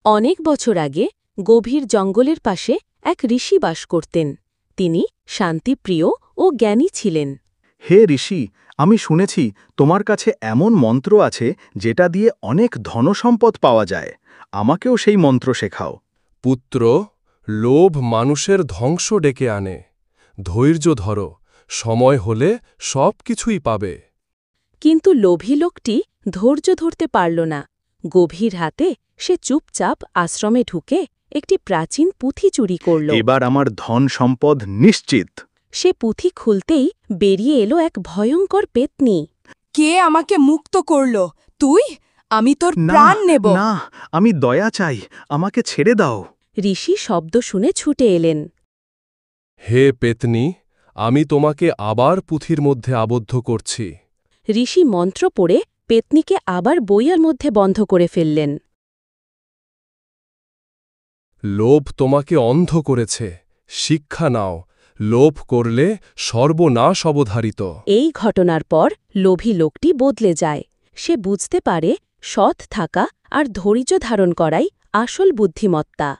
অনেক বছর আগে গভীর জঙ্গলের পাশে এক ঋষি বাস করতেন। তিনি শান্তিপ্রিয় ও জ্ঞানী ছিলেন। হে ঋষি, আমি শুনেছি তোমার কাছে এমন মন্ত্র আছে যেটা দিয়ে অনেক ধনসম্পদ পাওয়া যায়। আমাকেও সেই মন্ত্র শেখাও। পুত্র, লোভ মানুষের ধ্বংস ডেকে আনে। ধৈর্য ধরো, সময় হলে সব কিছুই পাবে। কিন্তু লোভী লোকটি ধৈর্য ধরতে পারল না। গভীর হাতে সে চুপচাপ আশ্রমে ঢুকে একটি প্রাচীন পুঁথি চুরি করল। এবার আমার ধন সম্পদ নিশ্চিত। সে পুঁথি খুলতেই বেরিয়ে এলো এক ভয়ঙ্কর পেতনি। কে আমাকে মুক্ত করল? তুই? আমি তোর না প্রাণ নেব। না, আমি দয়া চাই, আমাকে ছেড়ে দাও। ঋষি শব্দ শুনে ছুটে এলেন। হে পেতনি, আমি তোমাকে আবার পুঁথির মধ্যে আবদ্ধ করছি। ঋষি মন্ত্র পড়ে পেতনিকে আবার বইয়ের মধ্যে বন্ধ করে ফেললেন। লোভ তোমাকে অন্ধ করেছে, শিক্ষা নাও। লোভ করলে সর্বনাশ অবধারিত। এই ঘটনার পর লোভী লোকটি বদলে যায়। সে বুঝতে পারে সৎ থাকা আর ধৈর্য ধারণ করাই আসল বুদ্ধিমত্তা।